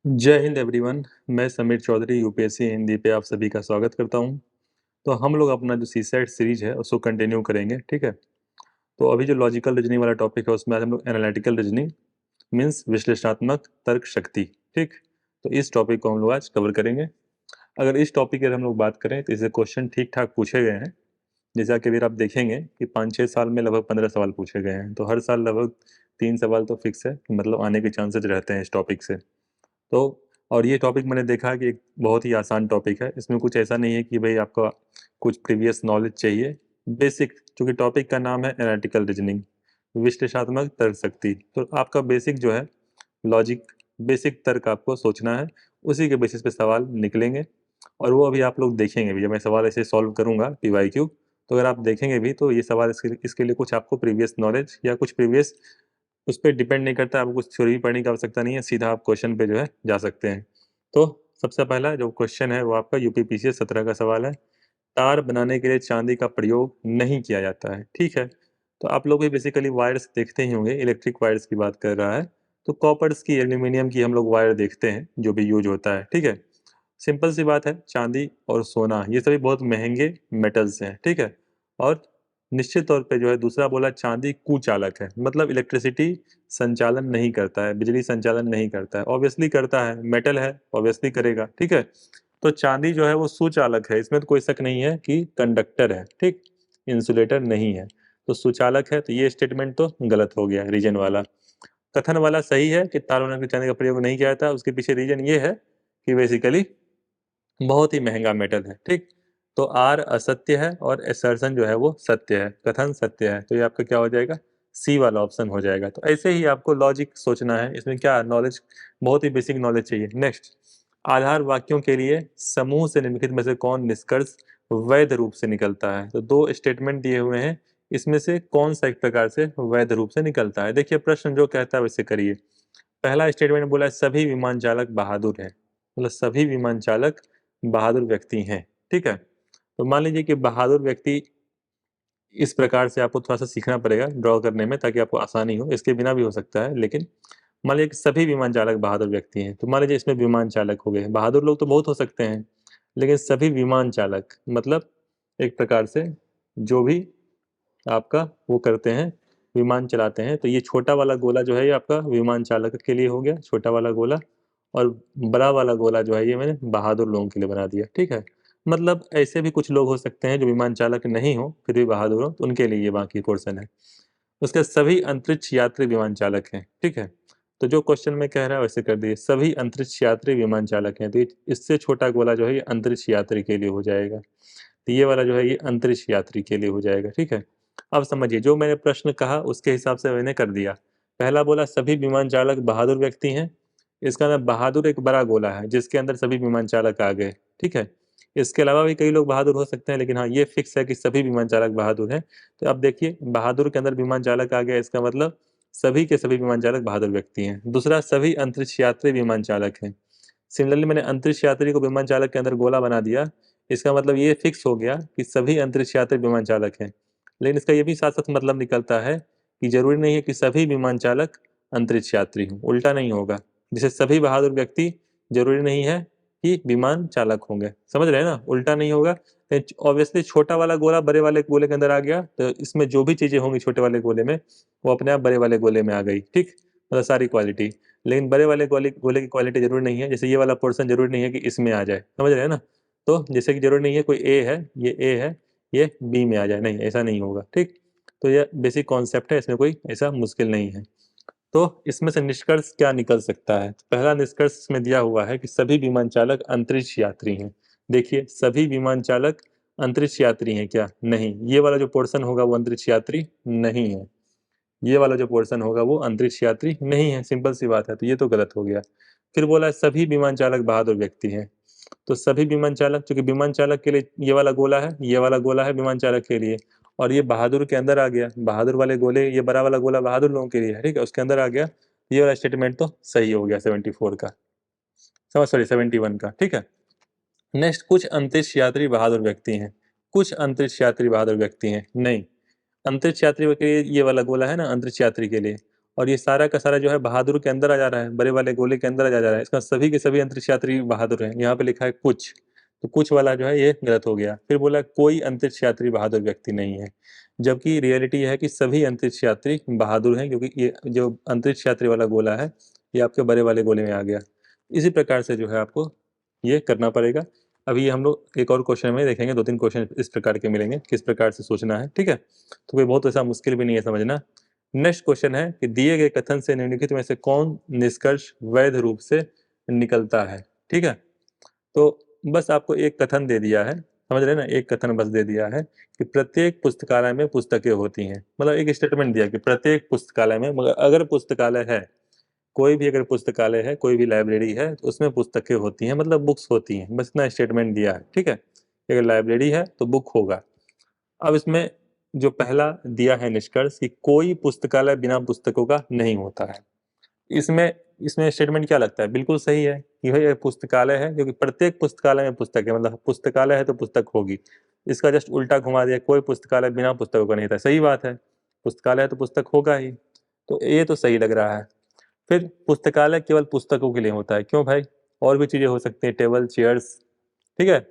जय हिंद एवरीवन। मैं समीर चौधरी यूपीएससी हिंदी पे आप सभी का स्वागत करता हूं। तो हम लोग अपना जो सीसेट सीरीज है उसको कंटिन्यू करेंगे, ठीक है। तो अभी जो लॉजिकल रीजनिंग वाला टॉपिक है उसमें आज हम लोग एनालिटिकल रीजनिंग मीन्स विश्लेषणात्मक तर्क शक्ति, ठीक। तो इस टॉपिक को हम लोग आज कवर करेंगे। अगर इस टॉपिक की अगर हम लोग बात करें तो इसे क्वेश्चन ठीक ठाक पूछे गए हैं। जैसा कि अभी आप देखेंगे कि 5-6 साल में लगभग 15 सवाल पूछे गए हैं, तो हर साल लगभग 3 सवाल तो फिक्स है, मतलब आने के चांसेस रहते हैं इस टॉपिक से। तो और ये टॉपिक मैंने देखा कि एक बहुत ही आसान टॉपिक है। इसमें कुछ ऐसा नहीं है कि भाई आपका कुछ प्रीवियस नॉलेज चाहिए। बेसिक, चूंकि टॉपिक का नाम है एनालिटिकल रीजनिंग, विश्लेषणात्मक तर्क शक्ति, तो आपका बेसिक जो है लॉजिक, बेसिक तर्क आपको सोचना है। उसी के बेसिस पे सवाल निकलेंगे और वो अभी आप लोग देखेंगे भी। जब मैं सवाल ऐसे सॉल्व करूंगा पीवाईक्यू, तो अगर आप देखेंगे भी तो ये सवाल इसके लिए कुछ आपको प्रीवियस नॉलेज या कुछ प्रीवियस उस पर डिपेंड नहीं करता। आपको कुछ थ्योरी पढ़ने की आवश्यकता नहीं है, सीधा आप क्वेश्चन पे जो है जा सकते हैं। तो सबसे पहला जो क्वेश्चन है वो आपका यूपीपीसीएस 17 का सवाल है। तार बनाने के लिए चांदी का प्रयोग नहीं किया जाता है, ठीक है। तो आप लोग भी बेसिकली वायर्स देखते ही होंगे, इलेक्ट्रिक वायर्स की बात कर रहा है। तो कॉपर्स की, एल्यूमिनियम की हम लोग वायर देखते हैं जो भी यूज होता है, ठीक है। सिंपल सी बात है, चांदी और सोना ये सभी बहुत महंगे मेटल्स हैं, ठीक है। और निश्चित तौर पे जो है दूसरा बोला चांदी कुचालक है, मतलब इलेक्ट्रिसिटी संचालन नहीं करता है, बिजली संचालन नहीं करता है। ऑब्वियसली करता है, मेटल है, ऑब्वियसली करेगा, ठीक है। तो चांदी जो है वो सुचालक है, इसमें तो कोई शक नहीं है कि कंडक्टर है, ठीक, इंसुलेटर नहीं है। तो सुचालक है, तो ये स्टेटमेंट तो गलत हो गया, रीजन वाला। कथन वाला सही है कि तार बनाने के लिए चांदी का प्रयोग नहीं किया जाता। उसके पीछे रीजन ये है कि बेसिकली बहुत ही महंगा मेटल है, ठीक। तो आर असत्य है और एसर्शन जो है वो सत्य है, कथन सत्य है। तो ये आपका क्या हो जाएगा, सी वाला ऑप्शन हो जाएगा। तो ऐसे ही आपको लॉजिक सोचना है, इसमें क्या नॉलेज, बहुत ही बेसिक नॉलेज चाहिए। नेक्स्ट, आधार वाक्यों के लिए समूह से निम्नलिखित में से कौन निष्कर्ष वैध रूप से निकलता है। तो दो स्टेटमेंट दिए हुए हैं, इसमें से कौन सा एक प्रकार से वैध रूप से निकलता है। देखिए प्रश्न जो कहता है वैसे करिए। पहला स्टेटमेंट बोला है सभी विमान चालक बहादुर हैं, मतलब सभी विमान चालक बहादुर व्यक्ति हैं, ठीक है। तो मान लीजिए कि बहादुर व्यक्ति, इस प्रकार से आपको थोड़ा सा सीखना पड़ेगा ड्रॉ करने में ताकि आपको आसानी हो, इसके बिना भी हो सकता है। लेकिन मान लीजिए कि सभी विमान चालक बहादुर व्यक्ति हैं, तो मान लीजिए इसमें विमान चालक हो गए, बहादुर लोग तो बहुत हो सकते हैं, लेकिन सभी विमान चालक मतलब एक प्रकार से जो भी आपका वो करते हैं, विमान चलाते हैं। तो ये छोटा वाला गोला जो है ये आपका विमान चालक के लिए हो गया, छोटा वाला गोला। और बड़ा वाला गोला जो है ये मैंने बहादुर लोगों के लिए बना दिया, ठीक है। मतलब ऐसे भी कुछ लोग हो सकते हैं जो विमान चालक नहीं हो फिर भी बहादुर हो, तो उनके लिए ये बाकी पोर्शन है। उसके सभी अंतरिक्ष यात्री विमान चालक हैं, ठीक है। तो जो क्वेश्चन में कह रहा है वैसे कर दिए, सभी अंतरिक्ष यात्री विमान चालक हैं। तो इससे छोटा गोला जो है ये अंतरिक्ष यात्री के लिए हो जाएगा। तो ये वाला जो है ये अंतरिक्ष यात्री के लिए हो जाएगा, ठीक है। अब समझिए, जो मैंने प्रश्न कहा उसके हिसाब से मैंने कर दिया। पहला बोला सभी विमान चालक बहादुर व्यक्ति हैं, इसका अंदर बहादुर एक बड़ा गोला है जिसके अंदर सभी विमान चालक आ गए, ठीक है। इसके अलावा भी कई लोग बहादुर हो सकते हैं, लेकिन हाँ ये फिक्स है कि सभी विमान चालक बहादुर हैं। तो अब देखिए बहादुर के अंदर विमान चालक आ गया, इसका मतलब सभी के सभी विमान चालक बहादुर व्यक्ति हैं। दूसरा, सभी अंतरिक्ष यात्री विमान चालक हैं। सिमिलरली मैंने अंतरिक्ष यात्री को विमान चालक के अंदर गोला बना दिया, इसका मतलब ये फिक्स हो गया कि सभी अंतरिक्ष यात्री विमान चालक हैं। लेकिन इसका ये भी साथ साथ मतलब निकलता है कि जरूरी नहीं है कि सभी विमान चालक अंतरिक्ष यात्री हों, उल्टा नहीं होगा। जैसे सभी बहादुर व्यक्ति जरूरी नहीं है कि विमान चालक होंगे, समझ रहे हैं ना, उल्टा नहीं होगा। ऑब्वियसली छोटा वाला गोला बड़े वाले गोले के अंदर आ गया, तो इसमें जो भी चीजें होंगी छोटे वाले गोले में वो अपने आप बड़े वाले गोले में आ गई, ठीक, मतलब सारी क्वालिटी। लेकिन बड़े वाले गोले गोले की क्वालिटी जरूरी नहीं है, जैसे ये वाला पोर्शन जरूरी नहीं है कि इसमें आ जाए, समझ रहे हैं ना। तो जैसे कि जरूरी नहीं है कोई ए है, ये ए है, ये बी में आ जाए, नहीं ऐसा नहीं होगा, ठीक। तो ये बेसिक कॉन्सेप्ट है, इसमें कोई ऐसा मुश्किल नहीं है। तो इसमें से निष्कर्ष क्या निकल सकता है। पहला निष्कर्ष इसमें दिया हुआ है कि सभी विमान चालक अंतरिक्ष यात्री हैं। देखिए सभी विमान चालक अंतरिक्ष यात्री हैं क्या, नहीं। ये वाला जो पोर्शन होगा वो अंतरिक्ष यात्री नहीं है, ये वाला जो पोर्शन होगा वो अंतरिक्ष यात्री नहीं है, सिंपल सी बात है। तो ये तो गलत हो गया। फिर बोला सभी विमान चालक बहादुर व्यक्ति हैं। तो सभी विमान चालक, चूंकि विमान चालक के लिए ये वाला गोला है, ये वाला गोला है विमान चालक के लिए, और ये बहादुर के अंदर आ गया, बहादुर वाले गोले, ये बड़ा वाला गोला बहादुर लोगों के लिए है, ठीक है, उसके अंदर आ गया। ये वाला स्टेटमेंट तो सही हो गया 74 का, समझ, सॉरी 71 का, ठीक है। नेक्स्ट, कुछ अंतरिक्ष यात्री बहादुर व्यक्ति हैं। कुछ अंतरिक्ष यात्री बहादुर व्यक्ति हैं, नहीं। अंतरिक्ष यात्री के लिए ये वाला गोला है ना अंतरिक्ष यात्री के लिए, और ये सारा का सारा जो है बहादुर के अंदर आ जा रहा है, बड़े वाले गोले के अंदर आ जा रहा है। इसका सभी के सभी अंतरिक्ष यात्री बहादुर हैं। यहाँ पे लिखा है कुछ, तो कुछ वाला जो है ये गलत हो गया। फिर बोला कोई अंतरिक्ष यात्री बहादुर व्यक्ति नहीं है, जबकि रियलिटी है कि सभी अंतरिक्ष यात्री बहादुर हैं, क्योंकि ये जो अंतरिक्ष यात्री वाला गोला है ये आपके बड़े वाले गोले में आ गया। इसी प्रकार से जो है आपको ये करना पड़ेगा। अभी ये हम लोग एक और क्वेश्चन में देखेंगे, 2-3 क्वेश्चन इस प्रकार के मिलेंगे, किस प्रकार से सोचना है, ठीक है। तो कोई बहुत ऐसा मुश्किल भी नहीं है समझना। नेक्स्ट क्वेश्चन है कि दिए गए कथन से निम्नलिखित में से कौन निष्कर्ष वैध रूप से निकलता है, ठीक है। तो बस आपको एक कथन दे दिया है, समझ रहे हैं ना, एक कथन बस दे दिया है कि प्रत्येक पुस्तकालय में पुस्तकें होती हैं। मतलब एक स्टेटमेंट दिया कि प्रत्येक पुस्तकालय में, मगर अगर पुस्तकालय है, कोई भी अगर पुस्तकालय है, कोई भी लाइब्रेरी है, तो उसमें पुस्तकें होती हैं, मतलब बुक्स होती हैं। बस इतना स्टेटमेंट दिया है, ठीक है। अगर लाइब्रेरी है तो बुक होगा। अब इसमें जो पहला दिया है निष्कर्ष कि कोई पुस्तकालय बिना पुस्तकों का नहीं होता है, इसमें इसमें स्टेटमेंट क्या लगता है? बिल्कुल सही है कि भाई पुस्तकालय है, क्योंकि प्रत्येक पुस्तकालय में पुस्तक है, मतलब पुस्तकालय है तो पुस्तक होगी। इसका जस्ट उल्टा घुमा दिया, कोई पुस्तकालय बिना पुस्तकों का नहीं था। सही बात है, पुस्तकालय है तो पुस्तक होगा ही, तो ये तो सही लग रहा है। फिर पुस्तकालय केवल पुस्तकों के लिए होता है, क्यों भाई? और भी चीजें हो सकती हैं, टेबल चेयर्स, ठीक है,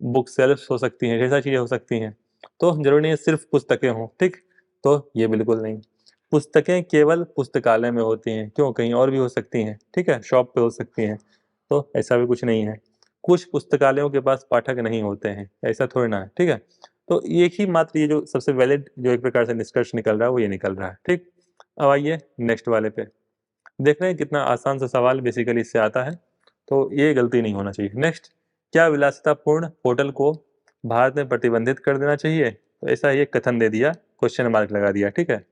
बुक सेल्फ हो सकती हैं, ढेर सारी चीजें हो सकती हैं। तो जरूरी नहीं है सिर्फ पुस्तकें हों, ठीक। तो ये बिल्कुल नहीं, पुस्तकें केवल पुस्तकालय में होती हैं, क्यों? कहीं और भी हो सकती हैं, ठीक है, शॉप पे हो सकती हैं। तो ऐसा भी कुछ नहीं है। कुछ पुस्तकालयों के पास पाठक नहीं होते हैं, ऐसा थोड़ी ना है, ठीक है। तो एक ही मात्र ये जो सबसे वैलिड जो एक प्रकार से निष्कर्ष निकल रहा है वो ये निकल रहा है, ठीक। अब आइए नेक्स्ट वाले पे। देख रहे हैं कितना आसान सा सवाल बेसिकली इससे आता है, तो ये गलती नहीं होना चाहिए। नेक्स्ट, क्या विलासितापूर्ण होटल को भारत में प्रतिबंधित कर देना चाहिए? तो ऐसा ये कथन दे दिया, क्वेश्चन मार्क लगा दिया, ठीक है।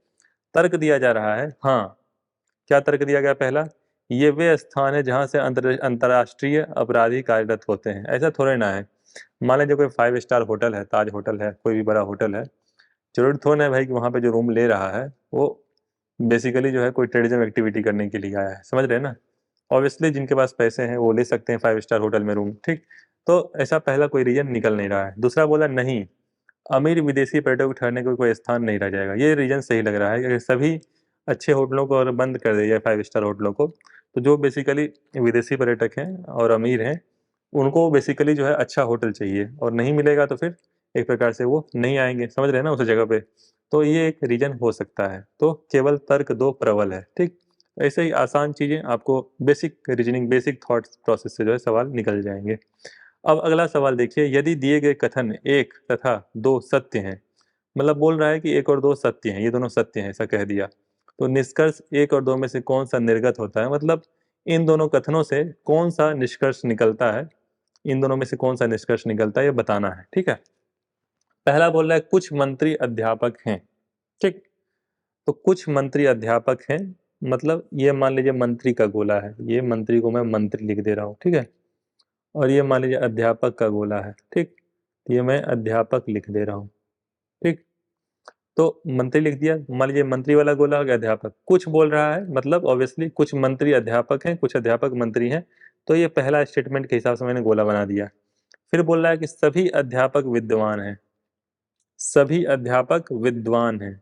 तर्क दिया जा रहा है, हाँ, क्या तर्क दिया गया? पहला, ये वे स्थान है जहां से अंतर्राष्ट्रीय अपराधी कार्यरत होते हैं। ऐसा थोड़े ना है। मान लीजिए कोई 5 स्टार होटल है, ताज होटल है, कोई भी बड़ा होटल है, जरूर थोड़ा है भाई कि वहाँ पे जो रूम ले रहा है वो बेसिकली जो है कोई टेररिज्म एक्टिविटी करने के लिए आया है, समझ रहे हैं ना। ऑब्वियसली जिनके पास पैसे हैं वो ले सकते हैं 5 स्टार होटल में रूम, ठीक। तो ऐसा पहला कोई रीजन निकल नहीं रहा है। दूसरा बोला नहीं, अमीर विदेशी पर्यटक ठहरने का कोई स्थान नहीं रह जाएगा। ये रीजन सही लग रहा है। अगर सभी अच्छे होटलों को और बंद कर दिया जाए, 5 स्टार होटलों को, तो जो बेसिकली विदेशी पर्यटक हैं और अमीर हैं उनको बेसिकली जो है अच्छा होटल चाहिए, और नहीं मिलेगा तो फिर एक प्रकार से वो नहीं आएंगे, समझ रहे हैं ना, उस जगह पे। तो ये एक रीजन हो सकता है। तो केवल तर्क 2 प्रबल है, ठीक। ऐसे ही आसान चीजें आपको basic reasoning, basic thought process से जो है सवाल निकल जाएंगे। अब अगला सवाल देखिए, यदि दिए गए कथन 1 तथा 2 सत्य हैं, मतलब बोल रहा है कि 1 और 2 सत्य हैं, ये दोनों सत्य हैं, ऐसा कह दिया, तो निष्कर्ष 1 और 2 में से कौन सा निर्गत होता है? मतलब इन दोनों कथनों से कौन सा निष्कर्ष निकलता है, इन दोनों में से कौन सा निष्कर्ष निकलता है ये बताना है, ठीक है। पहला बोल रहा है कुछ मंत्री अध्यापक हैं, ठीक। तो कुछ मंत्री अध्यापक हैं, मतलब ये मान लीजिए मंत्री का गोला है, ये मंत्री को मैं मंत्री लिख दे रहा हूँ, ठीक है। और ये मान लीजिए अध्यापक का गोला है, ठीक, ये मैं अध्यापक लिख दे रहा हूँ, ठीक। तो मंत्री लिख दिया, मान लीजिए मंत्री वाला गोला हो गया अध्यापक। कुछ बोल रहा है मतलब ऑब्वियसली कुछ मंत्री अध्यापक हैं, कुछ अध्यापक मंत्री हैं। तो ये पहला स्टेटमेंट के हिसाब से मैंने गोला बना दिया। फिर बोल रहा है कि सभी अध्यापक विद्वान हैं, सभी अध्यापक विद्वान हैं।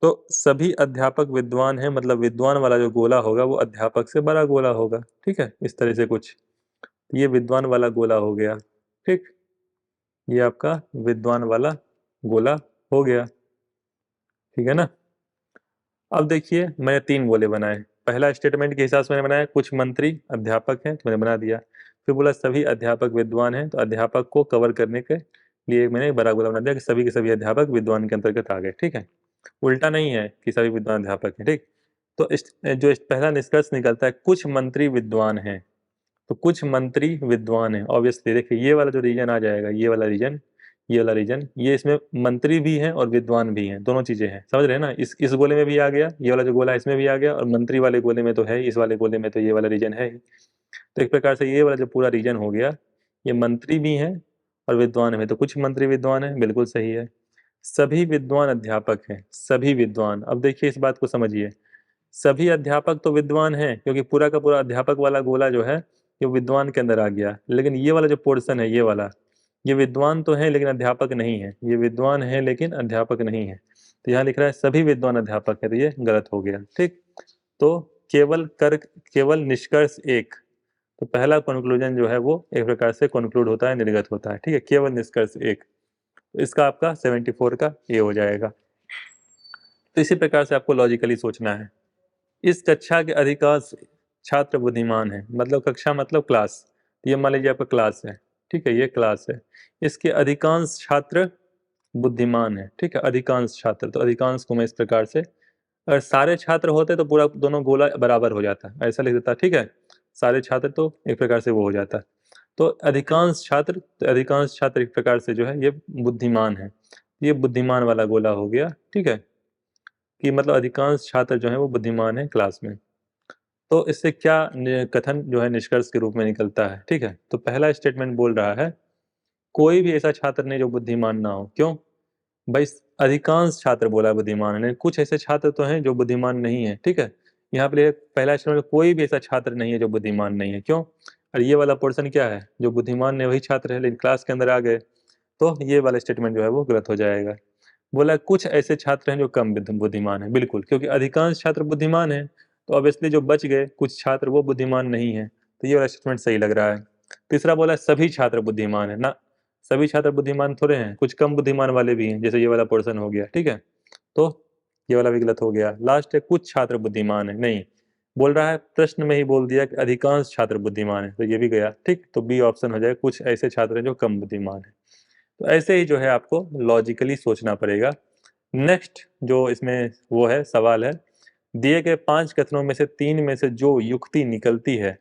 तो सभी अध्यापक विद्वान हैं, मतलब विद्वान वाला जो गोला होगा वो अध्यापक से बड़ा गोला होगा, ठीक है, इस तरह से कुछ। ये विद्वान वाला गोला हो गया, ठीक, ये आपका विद्वान वाला गोला हो गया, ठीक है ना। अब देखिए मैंने 3 गोले बनाए। पहला स्टेटमेंट के हिसाब से मैंने बनाया कुछ मंत्री अध्यापक हैं, तो मैंने बना दिया। फिर बोला सभी अध्यापक विद्वान हैं, तो अध्यापक को कवर करने के लिए मैंने एक बड़ा गोला बना दिया कि सभी के सभी अध्यापक विद्वान के अंतर्गत आ गए, ठीक है। उल्टा नहीं है कि सभी विद्वान अध्यापक हैं, ठीक। तो पहला निष्कर्ष निकलता है कुछ मंत्री विद्वान हैं, तो कुछ मंत्री विद्वान हैं। ऑब्वियसली देखिए ये वाला जो रीजन आ जाएगा, ये वाला रीजन, ये वाला रीजन, ये इसमें मंत्री भी हैं और विद्वान भी हैं, दोनों चीजें हैं, समझ रहे हैं ना। इस गोले में भी आ गया, ये वाला जो गोला है इसमें भी आ गया, और मंत्री वाले गोले में तो है, इस वाले गोले में तो ये वाला रीजन है ही। तो एक प्रकार से ये वाला जो पूरा रीजन हो गया, ये मंत्री भी हैं और विद्वान में, तो कुछ मंत्री विद्वान हैं, बिल्कुल सही है। सभी विद्वान अध्यापक हैं, सभी विद्वान। अब देखिए इस बात को समझिए, सभी अध्यापक तो विद्वान हैं, क्योंकि पूरा का पूरा अध्यापक वाला गोला जो है ये विद्वान के अंदर आ गया। लेकिन ये वाला जो पोर्शन है, ये वाला, ये विद्वान तो है लेकिन अध्यापक नहीं है, ये विद्वान है लेकिन अध्यापक नहीं है। तो यहाँ लिख रहा है सभी विद्वान अध्यापक है, तो ये गलत हो गया, ठीक। तो केवल निष्कर्ष एक। तो पहला कंक्लूजन जो है वो एक प्रकार से कंक्लूड होता है, निर्गत होता है, ठीक है, केवल निष्कर्ष एक। तो इसका आपका 74 का ए हो जाएगा। तो इसी प्रकार से आपको लॉजिकली सोचना है। इस कक्षा के अधिकांश छात्र बुद्धिमान हैं, मतलब कक्षा मतलब क्लास। तो ये मान लीजिए आपका क्लास है, ठीक है, ये क्लास है। इसके अधिकांश छात्र बुद्धिमान है, ठीक है, अधिकांश छात्र। तो अधिकांश को मैं इस प्रकार से, अगर सारे छात्र होते तो पूरा दोनों गोला बराबर हो जाता, ऐसा लिख देता, ठीक है। सारे छात्र तो एक प्रकार से वो हो जाता। तो अधिकांश छात्र एक प्रकार से जो है ये बुद्धिमान है। ये बुद्धिमान वाला गोला हो गया, ठीक है, कि मतलब अधिकांश छात्र जो है वो बुद्धिमान है क्लास में। तो इससे क्या कथन जो है निष्कर्ष के रूप में निकलता है, ठीक है। तो पहला स्टेटमेंट बोल रहा है कोई भी ऐसा छात्र नहीं जो बुद्धिमान ना हो। क्यों भाई? अधिकांश छात्र बोला बुद्धिमान है, कुछ ऐसे छात्र तो हैं जो बुद्धिमान नहीं है, ठीक है। यहाँ पे पहला स्टेटमेंट कोई भी ऐसा छात्र नहीं है जो बुद्धिमान नहीं है। क्यों? और ये वाला पोर्शन क्या है, जो बुद्धिमान है वही छात्र है, लेकिन क्लास के अंदर आ गए तो ये वाला स्टेटमेंट जो है वो गलत हो जाएगा। बोला कुछ ऐसे छात्र हैं जो कम बुद्धिमान है, बिल्कुल, क्योंकि अधिकांश छात्र बुद्धिमान हैं तो ऑब्वियसली जो बच गए कुछ छात्र वो बुद्धिमान नहीं है। तो ये वाला स्टेटमेंट सही लग रहा है। तीसरा बोला सभी छात्र बुद्धिमान है ना, सभी छात्र बुद्धिमान थोड़े हैं, कुछ कम बुद्धिमान वाले भी हैं, जैसे ये वाला पोर्शन हो गया, ठीक है। तो ये वाला भी गलत हो गया। लास्ट है कुछ छात्र बुद्धिमान है, नहीं बोल रहा है, प्रश्न में ही बोल दिया कि अधिकांश छात्र बुद्धिमान है, तो ये भी गया, ठीक। तो बी ऑप्शन हो जाए कुछ ऐसे छात्र हैं जो कम बुद्धिमान है। तो ऐसे ही जो है आपको लॉजिकली सोचना पड़ेगा। नेक्स्ट जो इसमें वो है सवाल है, दिए गए 5 कथनों में से 3 में से जो युक्ति निकलती है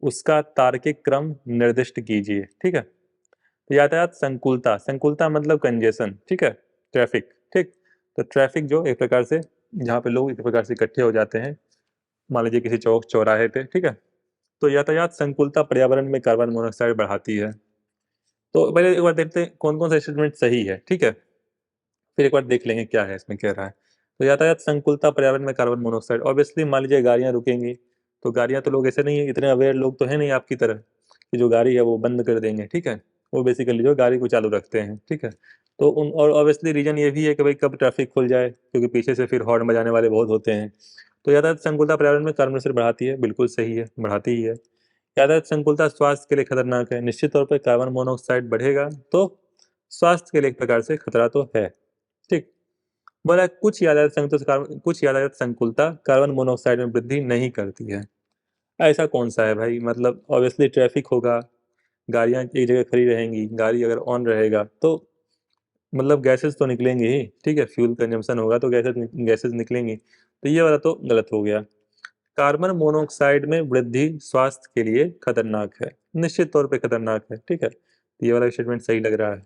उसका तार्किक क्रम निर्दिष्ट कीजिए, ठीक है। तो यातायात संकुलता, संकुलता मतलब कंजेशन, ठीक है, ट्रैफिक, ठीक। तो ट्रैफिक जो एक प्रकार से जहाँ पे लोग एक प्रकार से इकट्ठे हो जाते हैं, मान लीजिए किसी चौक चौराहे पे, ठीक है। तो यातायात संकुलता पर्यावरण में कार्बन मोनोऑक्साइड बढ़ाती है। तो पहले एक बार देखते हैं कौन कौन सा स्टेटमेंट सही है, ठीक है, फिर एक बार देख लेंगे क्या है इसमें कह रहा है। तो यातायात संकुलता पर्यावरण में कार्बन मोनोऑक्साइड, ऑब्वियसली मान लीजिए गाड़ियां रुकेंगी तो गाड़ियां, तो लोग ऐसे नहीं है, इतने अवेयर लोग तो है नहीं आपकी तरह कि जो गाड़ी है वो बंद कर देंगे, ठीक है। वो बेसिकली जो गाड़ी को चालू रखते हैं, ठीक है। तो उन और ऑब्वियसली रीजन ये भी है कि भाई कब ट्रैफिक खुल जाए, क्योंकि पीछे से फिर हॉर्न बजाने वाले बहुत होते हैं। तो यातायात संकुलता पर्यावरण में कार्बन मोनोऑक्साइड बढ़ाती है, बिल्कुल सही है, बढ़ाती ही है। यातायात संकुलता स्वास्थ्य के लिए खतरनाक है, निश्चित तौर पर कार्बन मोनोऑक्साइड बढ़ेगा तो स्वास्थ्य के लिए एक प्रकार से खतरा तो है, ठीक। बोला कुछ यातायात संकुलता कार्बन मोनोऑक्साइड में वृद्धि नहीं करती है। ऐसा कौन सा है भाई? मतलब ऑब्वियसली ट्रैफिक होगा, गाड़ियां एक जगह खड़ी रहेंगी, गाड़ी अगर ऑन रहेगा तो मतलब गैसेस तो निकलेंगी ही, ठीक है, फ्यूल कंजम्पशन होगा तो गैसेस निकलेंगी। तो ये वाला तो गलत हो गया। कार्बन मोनोऑक्साइड में वृद्धि स्वास्थ्य के लिए खतरनाक है, निश्चित तौर पे खतरनाक है, ठीक है। तो ये वाला स्टेटमेंट सही लग रहा है।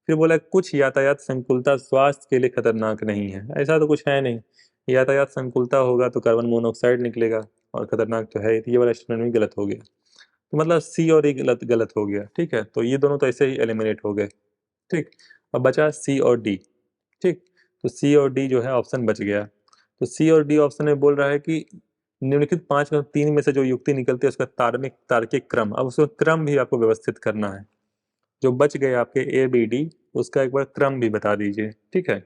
फिर बोला कुछ यातायात संकुलता स्वास्थ्य के लिए खतरनाक नहीं है, ऐसा तो कुछ है नहीं। यातायात संकुलता होगा तो कार्बन मोनोऑक्साइड निकलेगा और खतरनाक तो है, तो ये वाला स्टेटमेंट भी गलत हो गया। तो मतलब सी और ई गलत गलत हो गया, ठीक है। तो ये दोनों तो ऐसे ही एलिमिनेट हो गए, ठीक। अब बचा सी और डी, ठीक। तो सी और डी जो है ऑप्शन बच गया। तो सी और डी ऑप्शन में बोल रहा है कि निम्नलिखित 5 में 3 में से जो युक्ति निकलती है उसका तार्किक क्रम, अब उसका क्रम भी आपको व्यवस्थित करना है। जो बच गए आपके ए बी डी, उसका एक बार क्रम भी बता दीजिए, ठीक है।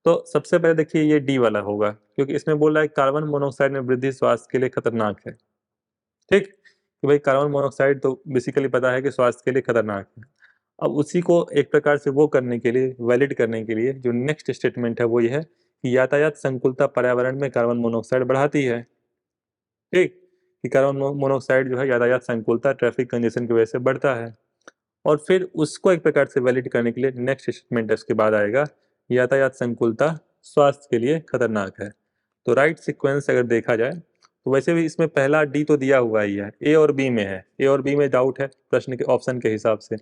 तो सबसे पहले देखिए ये डी वाला होगा, क्योंकि इसमें बोल रहा है कार्बन मोनोऑक्साइड में वृद्धि स्वास्थ्य के लिए खतरनाक है, ठीक। कि भाई कार्बन मोनोऑक्साइड तो बेसिकली पता है कि स्वास्थ्य के लिए खतरनाक है। अब उसी को एक प्रकार से वो करने के लिए, वैलिड करने के लिए जो नेक्स्ट स्टेटमेंट है वो ये है कि यातायात संकुलता पर्यावरण में कार्बन मोनोऑक्साइड बढ़ाती है, ठीक। कि कार्बन मोनोऑक्साइड जो है यातायात संकुलता ट्रैफिक कंजेशन की वजह से बढ़ता है। और फिर उसको एक प्रकार से वैलिड करने के लिए नेक्स्ट स्टेटमेंट उसके बाद आएगा, यातायात संकुलता स्वास्थ्य के लिए खतरनाक है। तो राइट सीक्वेंस अगर देखा जाए तो वैसे भी इसमें पहला डी तो दिया हुआ ही है, ए और बी में है, ए और बी में डाउट है प्रश्न के ऑप्शन के हिसाब से।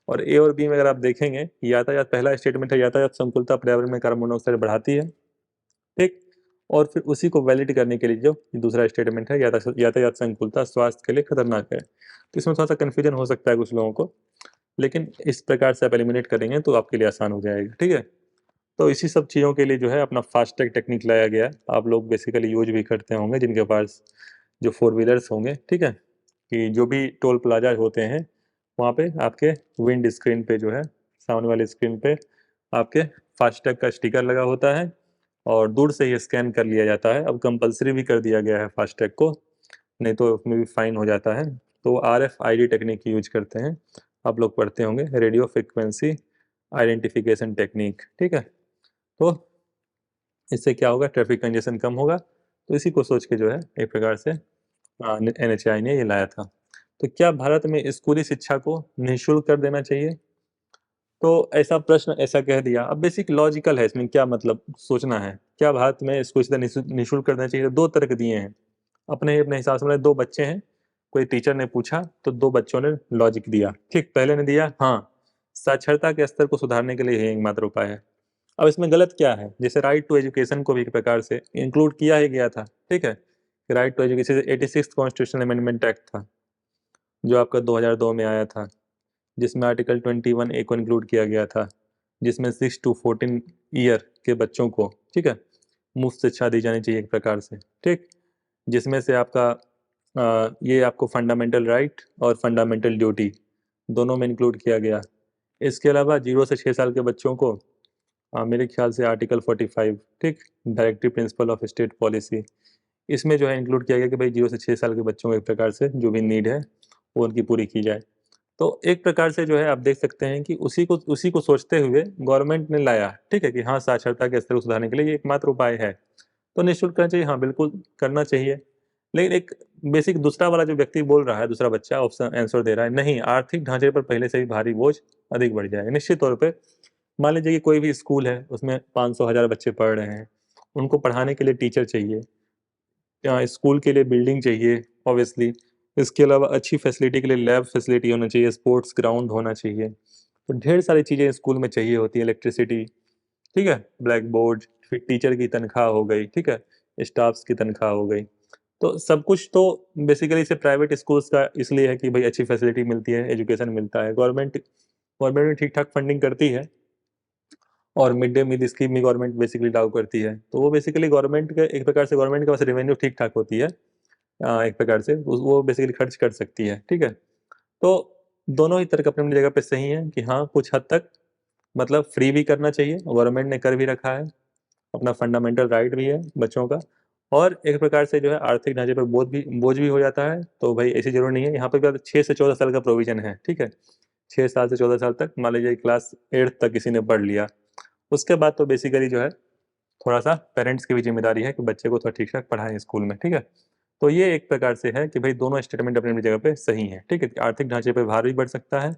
और ए और बी में अगर आप देखेंगे, यातायात पहला स्टेटमेंट है यातायात संकुलता पर्यावरण में कार्बन मोनोऑक्साइड बढ़ाती है, ठीक। और फिर उसी को वैलिड करने के लिए जो दूसरा स्टेटमेंट है यातायात संकुलता स्वास्थ्य के लिए खतरनाक है। तो इसमें थोड़ा सा कन्फ्यूजन हो सकता है कुछ लोगों को, लेकिन इस प्रकार से आप एलिमिनेट करेंगे तो आपके लिए आसान हो जाएगा, ठीक है। तो इसी सब चीज़ों के लिए जो है अपना फास्ट टैग टेक्निक लाया गया है। आप लोग बेसिकली यूज भी करते होंगे जिनके पास जो 4 व्हीलर्स होंगे, ठीक है। कि जो भी टोल प्लाजा होते हैं वहाँ पे आपके विंड स्क्रीन पे जो है, सामने वाली स्क्रीन पे आपके फास्ट टैग का स्टिकर लगा होता है। और दूर से ही स्कैन कर लिया जाता है। अब कंपलसरी भी कर दिया गया है फास्टैग को, नहीं तो उसमें भी फाइन हो जाता है। तो RFID टेक्निक यूज करते हैं, आप लोग पढ़ते होंगे, रेडियो फ्रिक्वेंसी आइडेंटिफिकेशन टेक्निक, ठीक है। तो इससे क्या होगा, ट्रैफिक कंजेशन कम होगा। तो इसी को सोच के जो है एक प्रकार से NHAI ने ये लाया था। तो क्या भारत में स्कूली शिक्षा को निःशुल्क कर देना चाहिए? तो ऐसा प्रश्न ऐसा कह दिया, अब बेसिक लॉजिकल है इसमें, क्या मतलब सोचना है, क्या भारत में इसको इस तरह निःशुल्क कर देना चाहिए? तो दो तर्क दिए हैं अपने अपने हिसाब से। मतलब दो बच्चे हैं, कोई टीचर ने पूछा तो दो बच्चों ने लॉजिक दिया, ठीक। पहले ने दिया हाँ, साक्षरता के स्तर को सुधारने के लिए यही एकमात्र उपाय है। अब इसमें गलत क्या है? जैसे राइट टू एजुकेशन को भी एक प्रकार से इंक्लूड किया ही गया था, ठीक है। Right to education 86 constitutional amendment act था, जो आपका 2002 में आया था, जिसमें आर्टिकल 21A को इंक्लूड किया गया था, जिसमें 6 to 14 ईयर के बच्चों को, ठीक है, मुफ्त शिक्षा दी जानी चाहिए एक प्रकार से, ठीक। जिसमें से आपका ये आपको फंडामेंटल राइट और फंडामेंटल ड्यूटी दोनों में इंक्लूड किया गया। इसके अलावा 0 से 6 साल के बच्चों को मेरे ख्याल से आर्टिकल 45, ठीक, directive principle of state policy, इसमें जो है इंक्लूड किया गया कि भाई 0 से 6 साल के बच्चों को एक प्रकार से जो भी नीड है वो उनकी पूरी की जाए। तो एक प्रकार से जो है आप देख सकते हैं कि उसी को सोचते हुए गवर्नमेंट ने लाया, ठीक है, कि हाँ साक्षरता के स्तर को सुधारने के लिए ये एकमात्र उपाय है। तो निःशुल्क करना चाहिए, हाँ बिल्कुल करना चाहिए। लेकिन एक बेसिक दूसरा वाला जो व्यक्ति बोल रहा है, दूसरा बच्चा ऑप्शन आंसर दे रहा है, नहीं, आर्थिक ढांचे पर पहले से ही भारी बोझ अधिक बढ़ जाएगा निश्चित तौर पे। मान लीजिए कि कोई भी स्कूल है, उसमें 500 1000 बच्चे पढ़ रहे हैं, उनको पढ़ाने के लिए टीचर चाहिए, स्कूल के लिए बिल्डिंग चाहिए ऑब्वियसली, इसके अलावा अच्छी फैसिलिटी के लिए लैब फैसिलिटी होना चाहिए, स्पोर्ट्स ग्राउंड होना चाहिए। तो ढेर सारी चीज़ें स्कूल में चाहिए होती है, इलेक्ट्रिसिटी, ठीक है, ब्लैक बोर्ड, फिर टीचर की तनख्वाह हो गई, ठीक है, स्टाफ्स की तनख्वाह हो गई। तो सब कुछ तो बेसिकली इसे प्राइवेट स्कूल्स का इसलिए है कि भाई अच्छी फैसिलिटी मिलती है, एजुकेशन मिलता है। गवर्नमेंट भी ठीक ठाक फंडिंग करती है, और मिड डे मील स्कीम भी गवर्नमेंट बेसिकली लागू करती है। तो वो बेसिकली गवर्नमेंट के एक प्रकार से गवर्नमेंट के पास रेवेन्यू ठीक ठाक होती है, एक प्रकार से वो बेसिकली खर्च कर सकती है, ठीक है। तो दोनों ही तर्क अपनी अपनी जगह पे सही है कि हाँ कुछ हद तक मतलब फ्री भी करना चाहिए, गवर्नमेंट ने कर भी रखा है, अपना फंडामेंटल राइट भी है बच्चों का, और एक प्रकार से जो है आर्थिक ढांचे पर बोझ भी हो जाता है। तो भाई ऐसी जरूरी नहीं है, यहाँ पर भी 6 से 14 साल का प्रोविजन है, ठीक है। 6 साल से 14 साल तक, मान लीजिए क्लास 8 तक किसी ने पढ़ लिया, उसके बाद तो बेसिकली जो है थोड़ा सा पेरेंट्स की भी जिम्मेदारी है कि बच्चे को थोड़ा ठीक ठाक पढ़ाएं स्कूल में, ठीक है। तो ये एक प्रकार से है कि भाई दोनों स्टेटमेंट अपनी अपनी जगह पे सही है, ठीक है। आर्थिक ढांचे पे भार भी बढ़ सकता है,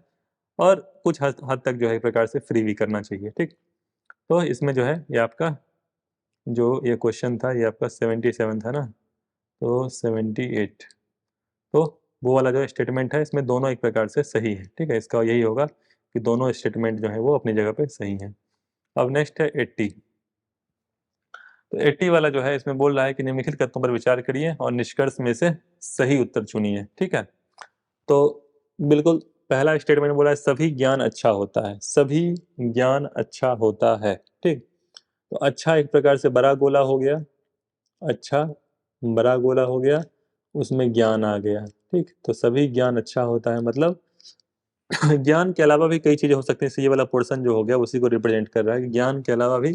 और कुछ हद तक जो है एक प्रकार से फ्री भी करना चाहिए, ठीक। तो इसमें जो है ये आपका जो ये क्वेश्चन था, ये आपका 77 था ना, तो 78, तो वो वाला जो स्टेटमेंट है इसमें दोनों एक प्रकार से सही है, ठीक है। इसका यही होगा कि दोनों स्टेटमेंट जो है वो अपनी जगह पे सही है। अब नेक्स्ट है 80। तो 80 वाला जो है इसमें बोल रहा है कि निम्नलिखित कथनों पर विचार करिए और निष्कर्ष में से सही उत्तर चुनिए, ठीक है। तो बिल्कुल पहला स्टेटमेंट बोला है सभी ज्ञान अच्छा होता है, सभी ज्ञान अच्छा होता है, ठीक। तो अच्छा एक प्रकार से बड़ा गोला हो गया, अच्छा बड़ा गोला हो गया, उसमें ज्ञान आ गया, ठीक। तो सभी ज्ञान अच्छा होता है मतलब ज्ञान के अलावा भी कई चीजें हो सकती हैं। ये वाला पोर्शन जो हो गया उसी को रिप्रेजेंट कर रहा है कि ज्ञान के अलावा भी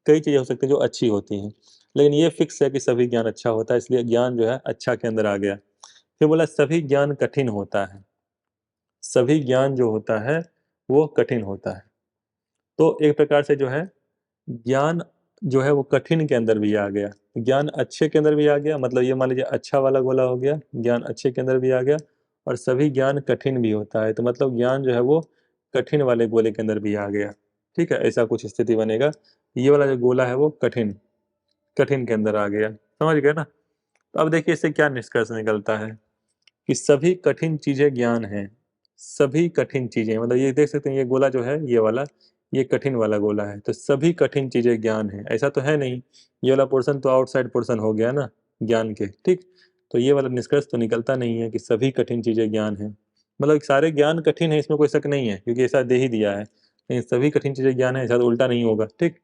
कई चीजें हो सकती हैं जो अच्छी होती हैं, लेकिन ये फिक्स है कि सभी ज्ञान अच्छा होता है, इसलिए ज्ञान जो है अच्छा के अंदर आ गया। फिर बोला सभी ज्ञान कठिन होता है, सभी ज्ञान जो होता है वो कठिन होता है। तो एक प्रकार से जो है ज्ञान जो है वो कठिन के अंदर भी आ गया, ज्ञान अच्छे के अंदर भी आ गया, मतलब ये मान लीजिए अच्छा वाला गोला हो गया, ज्ञान अच्छे के अंदर भी आ गया, और सभी ज्ञान कठिन भी होता है, तो मतलब ज्ञान जो है वो कठिन वाले गोले के अंदर भी आ गया, ठीक है। ऐसा कुछ स्थिति बनेगा, ये वाला जो गोला है वो कठिन कठिन के अंदर आ गया, समझ गए ना। तो अब देखिए इससे क्या निष्कर्ष निकलता है कि सभी कठिन चीजें ज्ञान है, सभी कठिन चीजें, मतलब ये देख सकते हैं ये गोला जो है ये वाला, ये कठिन वाला गोला है, तो सभी कठिन चीजें ज्ञान है ऐसा तो है नहीं। ये वाला पोर्शन तो आउटसाइड पोर्शन हो गया ना ज्ञान के, ठीक। तो ये वाला निष्कर्ष तो निकलता नहीं है कि सभी कठिन चीजें ज्ञान है, मतलब सारे ज्ञान कठिन है इसमें कोई शक नहीं है, क्योंकि ऐसा दे ही दिया है, लेकिन सभी कठिन चीजें ज्ञान है ऐसा तो उल्टा नहीं होगा, ठीक।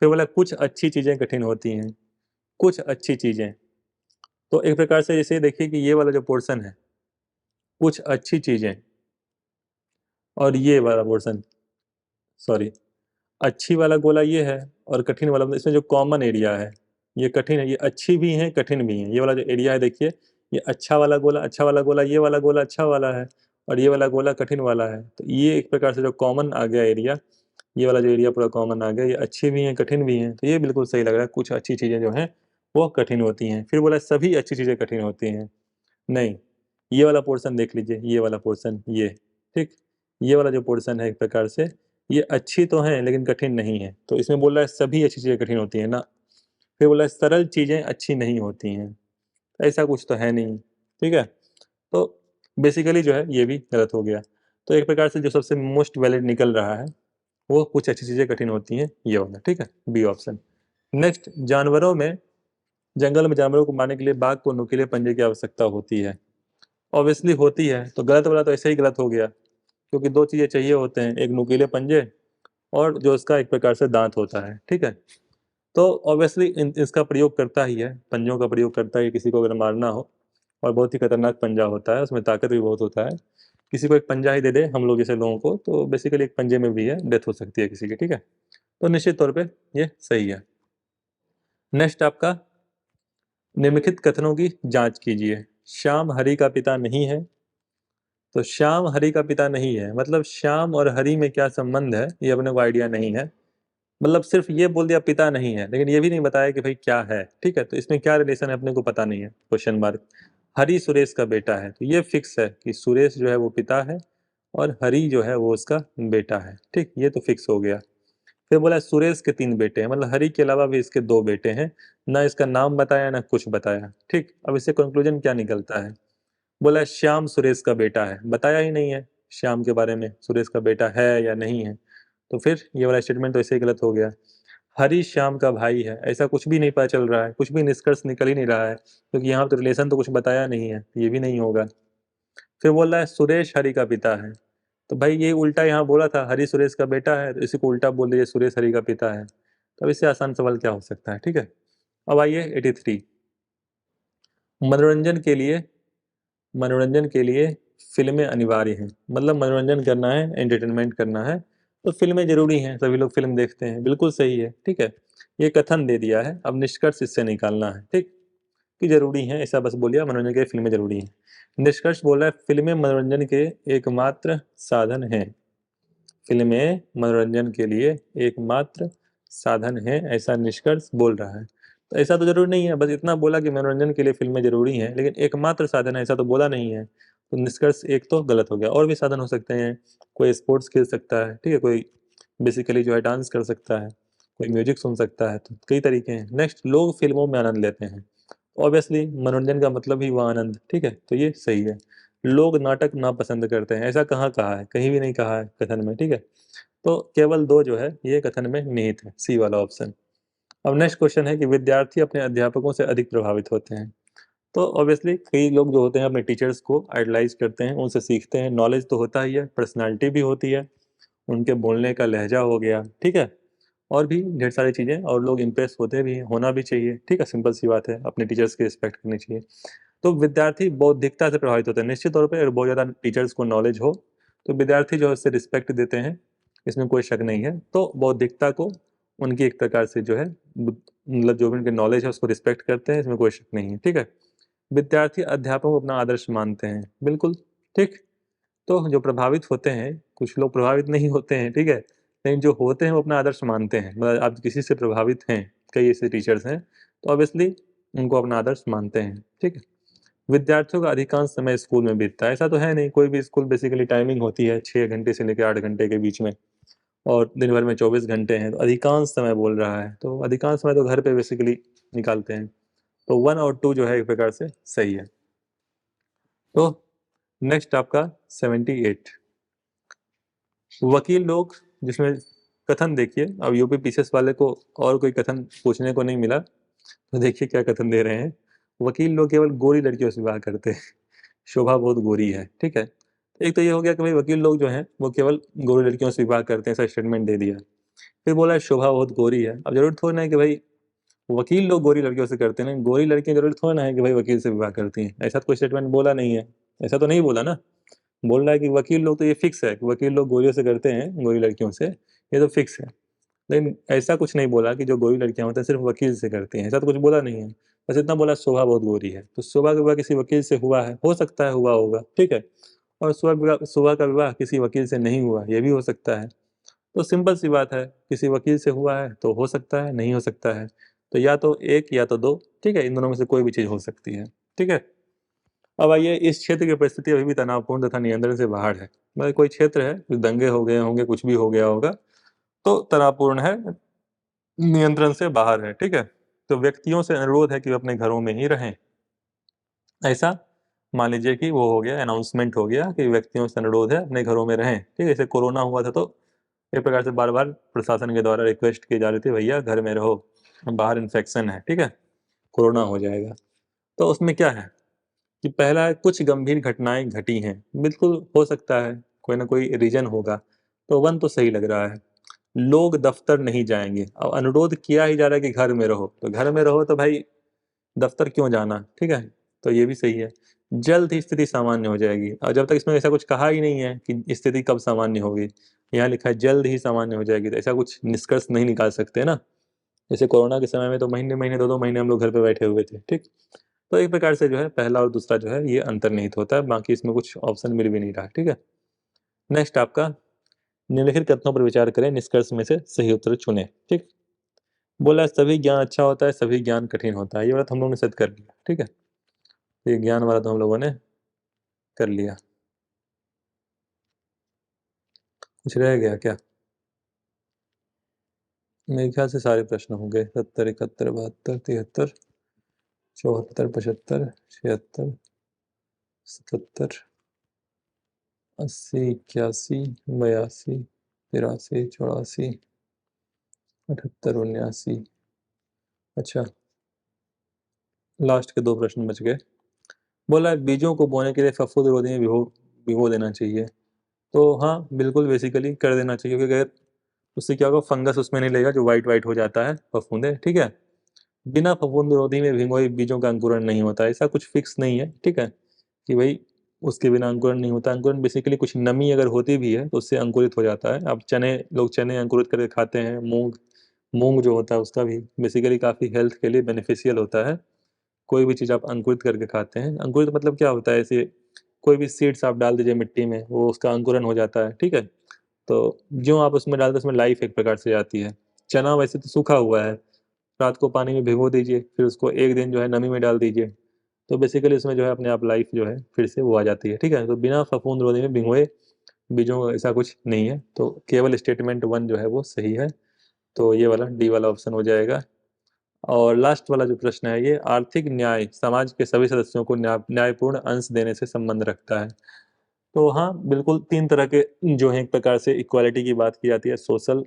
फिर बोला कुछ अच्छी चीजें कठिन होती हैं, कुछ अच्छी चीजें, तो एक प्रकार से जैसे देखिए कि ये वाला जो पोर्शन है कुछ अच्छी चीजें, और ये वाला पोर्शन, सॉरी, अच्छी वाला गोला ये है और कठिन वाला, मतलब इसमें जो कॉमन एरिया है ये कठिन है, ये अच्छी भी है कठिन भी है। ये वाला जो एरिया है देखिए, ये अच्छा वाला गोला, अच्छा वाला गोला, ये वाला गोला अच्छा वाला है और ये वाला गोला कठिन वाला है। तो ये एक प्रकार से जो कॉमन आ गया एरिया, ये वाला जो एरिया पूरा कॉमन आ गया, ये अच्छी भी है कठिन भी है। तो ये बिल्कुल सही लग रहा है, कुछ अच्छी चीज़ें जो हैं वो कठिन होती हैं। फिर बोला सभी अच्छी चीज़ें कठिन होती हैं, नहीं। ये वाला पोर्शन देख लीजिए, ये वाला पोर्शन, ये ठीक, ये वाला जो पोर्शन है एक प्रकार से ये अच्छी तो है लेकिन कठिन नहीं है। तो इसमें बोल रहा है सभी अच्छी चीज़ें कठिन होती हैं ना। फिर बोला है सरल चीज़ें अच्छी नहीं होती हैं, ऐसा कुछ तो है नहीं, ठीक है। तो बेसिकली जो है ये भी गलत हो गया। तो एक प्रकार से जो सबसे मोस्ट वैलिड निकल रहा है वो कुछ अच्छी चीज़ें कठिन होती हैं, ये वाला, ठीक है, बी ऑप्शन। नेक्स्ट, जानवरों में, जंगल में जानवरों को मारने के लिए बाघ को नुकीले पंजे की आवश्यकता होती है। ऑब्वियसली होती है, तो गलत वाला तो ऐसे ही गलत हो गया, क्योंकि दो चीज़ें चाहिए होते हैं, एक नुकीले पंजे और जो उसका एक प्रकार से दांत होता है, ठीक है। तो ऑब्वियसली इसका प्रयोग करता ही है, पंजों का प्रयोग करता ही, किसी को अगर मारना हो, और बहुत ही खतरनाक पंजा होता है, उसमें ताकत भी बहुत होता है। किसी को एक पंजा ही दे दे हम लोग जैसे लोगों को, तो बेसिकली एक पंजे में भी है डेथ हो सकती है किसी की, ठीक है। तो निश्चित तौर पे ये सही है। नेक्स्ट आपका, निम्नलिखित कथनों की जांच कीजिए। श्याम हरि का पिता नहीं है। तो श्याम हरि का पिता नहीं है, मतलब श्याम और हरि में क्या संबंध है ये अपने को आइडिया नहीं है। मतलब सिर्फ ये बोल दिया पिता नहीं है, लेकिन ये भी नहीं बताया कि भाई क्या है, ठीक है। तो इसमें क्या रिलेशन है अपने को पता नहीं है, क्वेश्चन मार्क। हरि सुरेश का बेटा है, तो ये फिक्स है कि सुरेश जो है वो पिता है और हरि जो है वो उसका बेटा है, ठीक, ये तो फिक्स हो गया। फिर बोला सुरेश के 3 बेटे हैं, मतलब हरि के अलावा भी इसके 2 बेटे हैं, ना इसका नाम बताया ना कुछ बताया, ठीक। अब इससे कंक्लूजन क्या निकलता है, बोला श्याम सुरेश का बेटा है, बताया ही नहीं है श्याम के बारे में, सुरेश का बेटा है या नहीं है। तो फिर ये वाला स्टेटमेंट तो ऐसे ही गलत हो गया। हरी श्याम का भाई है, ऐसा कुछ भी नहीं पता चल रहा है, कुछ भी निष्कर्ष निकल ही नहीं रहा है, क्योंकि यहाँ तो रिलेशन तो कुछ बताया नहीं है, ये भी नहीं होगा। फिर बोल रहा है सुरेश हरि का पिता है, तो भाई ये उल्टा यहाँ बोला था, हरि सुरेश का बेटा है, तो इसी को उल्टा बोल दीजिए सुरेश हरि का पिता है। तो अब इससे आसान सवाल क्या हो सकता है, ठीक है। अब आइए 83, मनोरंजन के लिए, मनोरंजन के लिए फिल्में अनिवार्य हैं, मतलब मनोरंजन करना है, एंटरटेनमेंट करना है तो फिल्में जरूरी हैं, सभी लोग फिल्म देखते हैं, बिल्कुल सही है, ठीक है। ये कथन दे दिया है, अब निष्कर्ष इससे निकालना है, ठीक, कि जरूरी है, ऐसा बस बोलिए मनोरंजन के लिए फिल्में जरूरी हैं। निष्कर्ष बोल रहा है फिल्में मनोरंजन के एकमात्र साधन हैं, फिल्में मनोरंजन के लिए एकमात्र साधन है, ऐसा निष्कर्ष बोल रहा है। तो ऐसा तो जरूरी नहीं है, बस इतना बोला कि मनोरंजन के लिए फिल्में जरूरी हैं, लेकिन एकमात्र साधन है ऐसा तो बोला नहीं है। तो निष्कर्ष एक तो गलत हो गया, और भी साधन हो सकते हैं, कोई स्पोर्ट्स खेल सकता है, ठीक है, कोई बेसिकली जो है डांस कर सकता है, कोई म्यूजिक सुन सकता है, तो कई तरीके हैं। नेक्स्ट, लोग फिल्मों में आनंद लेते हैं, ऑब्वियसली मनोरंजन का मतलब ही हुआ आनंद, ठीक है, तो ये सही है। लोग नाटक ना पसंद करते हैं, ऐसा कहाँ कहा है, कहीं भी नहीं कहा है कथन में, ठीक है। तो केवल 2 जो है ये कथन में निहित है, सी वाला ऑप्शन। अब नेक्स्ट क्वेश्चन है कि विद्यार्थी अपने अध्यापकों से अधिक प्रभावित होते हैं। तो ऑब्वियसली कई लोग जो होते हैं अपने टीचर्स को आइडलाइज करते हैं, उनसे सीखते हैं, नॉलेज तो होता ही है, पर्सनालिटी भी होती है, उनके बोलने का लहजा हो गया, ठीक है, और भी ढेर सारी चीज़ें, और लोग इम्प्रेस होते भी हैं, होना भी चाहिए, ठीक है, सिंपल सी बात है, अपने टीचर्स की रिस्पेक्ट करनी चाहिए। तो विद्यार्थी बौद्धिकता से प्रभावित होते हैं, निश्चित तौर पे अगर बहुत ज़्यादा टीचर्स को नॉलेज हो तो विद्यार्थी जो है उससे रिस्पेक्ट देते हैं, इसमें कोई शक नहीं है। तो बौद्धिकता को उनकी एक प्रकार से जो है मतलब जो भी उनकी नॉलेज है उसको रिस्पेक्ट करते हैं, इसमें कोई शक नहीं है, ठीक है। विद्यार्थी अध्यापक को अपना आदर्श मानते हैं, बिल्कुल ठीक। तो जो प्रभावित होते हैं, कुछ लोग प्रभावित नहीं होते हैं, ठीक है, लेकिन जो होते हैं वो अपना आदर्श मानते हैं, मतलब आप किसी से प्रभावित हैं, कई ऐसे टीचर्स हैं, तो ऑब्वियसली उनको अपना आदर्श मानते हैं, ठीक है। विद्यार्थियों का अधिकांश समय स्कूल में बीतता है, ऐसा तो है नहीं, कोई भी स्कूल बेसिकली टाइमिंग होती है 6 घंटे से लेकर 8 घंटे के बीच में, और दिन भर में 24 घंटे हैं, तो अधिकांश समय बोल रहा है, तो अधिकांश समय तो घर पे बेसिकली निकालते हैं। तो 1 और 2 जो है एक प्रकार से सही है। तो नेक्स्ट आपका 78, वकील लोग, जिसमें कथन देखिए, अब यूपी पीसीएस वाले को और कोई कथन पूछने को नहीं मिला, तो देखिए क्या कथन दे रहे हैं। वकील लोग केवल गोरी लड़कियों से विवाह करते हैं, शोभा बहुत गोरी है, ठीक है। एक तो ये हो गया कि भाई वकील लोग जो हैं वो केवल गोरी लड़कियों से विवाह करते हैं, ऐसा स्टेटमेंट दे दिया। फिर बोला है शोभा बहुत गोरी है, अब जरूर थोड़ा ना है कि भाई वकील लोग गोरी लड़कियों से करते हैं, गोरी लड़कियां जरूर थोड़ा ना है कि भाई वकील से विवाह करती हैं, ऐसा तो कोई स्टेटमेंट बोला नहीं है, ऐसा तो नहीं बोला ना। बोल रहा है कि वकील लोग, तो ये फिक्स है कि वकील लोग गोरियों से करते हैं, गोरी लड़कियों से, ये तो फिक्स है। लेकिन ऐसा कुछ नहीं बोला कि जो गोरी लड़कियां होती हैं सिर्फ वकील से करती हैं, ऐसा तो कुछ बोला नहीं है। बस इतना बोला शोभा बहुत गोरी है, तो शोभा का विवाह किसी वकील से हुआ है, हो सकता है हुआ होगा, ठीक है। और शोभा का विवाह किसी वकील से नहीं हुआ, ये भी हो सकता है। तो सिंपल सी बात है, किसी वकील से हुआ है तो हो सकता है, नहीं हो सकता है। तो या तो एक या तो दो, ठीक है, इन दोनों में से कोई भी चीज हो सकती है, ठीक है। अब आइए, इस क्षेत्र की परिस्थिति अभी भी तनावपूर्ण तथा नियंत्रण से बाहर है। मतलब कोई क्षेत्र है, कुछ दंगे हो गए होंगे, कुछ भी हो गया होगा, तो तनावपूर्ण है, नियंत्रण से बाहर है, ठीक है। तो व्यक्तियों से अनुरोध है कि वे अपने घरों में ही रहें। ऐसा मान लीजिए कि वो हो गया, अनाउंसमेंट हो गया कि व्यक्तियों से अनुरोध है अपने घरों में रहें, ठीक है। जैसे कोरोना हुआ था तो एक प्रकार से बार बार प्रशासन के द्वारा रिक्वेस्ट की जा रही थी, भैया घर में रहो, बाहर इन्फेक्शन है, ठीक है, कोरोना हो जाएगा। तो उसमें क्या है कि पहला है, कुछ गंभीर घटनाएं घटी हैं, बिल्कुल हो सकता है, कोई ना कोई रीजन होगा। तो वन तो सही लग रहा है। लोग दफ्तर नहीं जाएंगे, अब अनुरोध किया ही जा रहा है कि घर में रहो, तो घर में रहो तो भाई दफ्तर क्यों जाना, ठीक है। तो ये भी सही है। जल्द ही स्थिति सामान्य हो जाएगी, और जब तक इसमें ऐसा कुछ कहा ही नहीं है कि स्थिति कब सामान्य होगी, यहाँ लिखा है जल्द ही सामान्य हो जाएगी, तो ऐसा कुछ निष्कर्ष नहीं निकाल सकते ना। जैसे कोरोना के समय में तो महीने महीने, दो दो महीने हम लोग घर पे बैठे हुए थे, ठीक। तो एक प्रकार से जो है पहला और दूसरा जो है ये अंतर्निहित होता है, बाकी इसमें कुछ ऑप्शन मिल भी नहीं रहा, ठीक है। नेक्स्ट आपका, निम्नलिखित कथनों पर विचार करें, निष्कर्ष में से सही उत्तर चुनें, ठीक। बोला सभी ज्ञान अच्छा होता है, सभी ज्ञान कठिन होता है, ये बात हम लोगों ने सिद्ध कर लिया, ठीक है। ये ज्ञान वाला तो हम लोगों ने कर लिया। कुछ रह गया क्या? मेरे ख्याल से सारे प्रश्न हो गए, 70, 71, 72, 73, 74, 75, 76, 77, 80, 81, 82, 83, 84, 78, 79। अच्छा, लास्ट के दो प्रश्न बच गए। बोला है, बीजों को बोने के लिए फफूंद रोधी में भिगो भिगो देना चाहिए। तो हाँ, बिल्कुल बेसिकली कर देना चाहिए, क्योंकि अगर उससे क्या होगा, फंगस उसमें नहीं लगेगा जो वाइट वाइट हो जाता है फफूंदे, ठीक है। बिना फफूंद रोधी में भिगोए बीजों का अंकुरण नहीं होता, ऐसा कुछ फिक्स नहीं है, ठीक है, कि भाई उसके बिना अंकुरण नहीं होता। अंकुरण बेसिकली कुछ नमी अगर होती भी है तो उससे अंकुरित हो जाता है। अब चने, लोग चने अंकुरित करके खाते हैं, मूंग, मूंग जो होता है उसका भी बेसिकली काफ़ी हेल्थ के लिए बेनिफिशियल होता है। कोई भी चीज़ आप अंकुरित करके खाते हैं, अंकुरित मतलब क्या होता है, ऐसे कोई भी सीड्स आप डाल दीजिए मिट्टी में, वो उसका अंकुरण हो जाता है, ठीक है। तो जो आप उसमें डालते हैं उसमें लाइफ एक प्रकार से आती है। चना वैसे तो सूखा हुआ है, रात को पानी में भिगो दीजिए, फिर उसको एक दिन जो है नमी में डाल दीजिए, तो बेसिकली इसमें जो है अपने आप लाइफ जो है फिर से वो आ जाती है, ठीक है। तो बिना फफूंद रोधी में भिगोए बीजों ऐसा कुछ नहीं है, तो केवल स्टेटमेंट वन जो है वो सही है। तो ये वाला डी वाला ऑप्शन हो जाएगा। और लास्ट वाला जो प्रश्न है, ये आर्थिक न्याय समाज के सभी सदस्यों को न्यायपूर्ण अंश देने से संबंध रखता है। तो हाँ, बिल्कुल तीन तरह के जो है, एक प्रकार से इक्वालिटी की बात की जाती है, सोशल,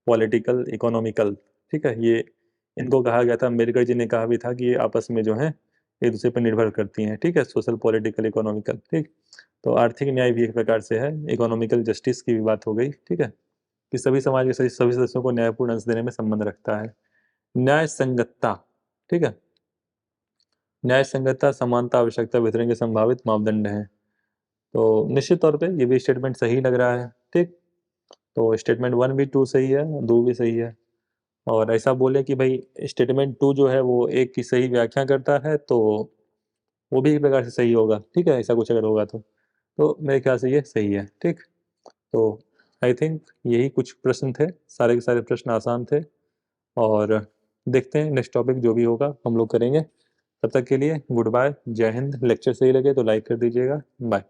पॉलिटिकल, इकोनॉमिकल, ठीक है। ये इनको कहा गया था, अम्बेडकर जी ने कहा भी था कि ये आपस में जो है एक दूसरे पर निर्भर करती हैं, ठीक है, सोशल, पॉलिटिकल, इकोनॉमिकल, ठीक। तो आर्थिक न्याय भी एक प्रकार से है, इकोनॉमिकल जस्टिस की भी बात हो गई, ठीक है, कि सभी समाज के सभी सदस्यों को न्यायपूर्ण अंश देने में संबंध रखता है। न्याय संगतता, ठीक है, न्याय संगतता, समानता, आवश्यकता, वितरण के संभावित मापदंड हैं। तो निश्चित तौर पे ये भी स्टेटमेंट सही लग रहा है, ठीक। तो स्टेटमेंट वन भी टू सही है, दो भी सही है। और ऐसा बोले कि भाई स्टेटमेंट टू जो है वो एक की सही व्याख्या करता है, तो वो भी एक प्रकार से सही होगा, ठीक है, ऐसा कुछ अगर होगा तो मेरे ख्याल से ये सही है, ठीक। तो आई थिंक यही कुछ प्रश्न थे, सारे के सारे प्रश्न आसान थे। और देखते हैं नेक्स्ट टॉपिक जो भी होगा हम लोग करेंगे। तब तक के लिए गुड बाय, जय हिंद। लेक्चर सही लगे तो लाइक कर दीजिएगा, बाय।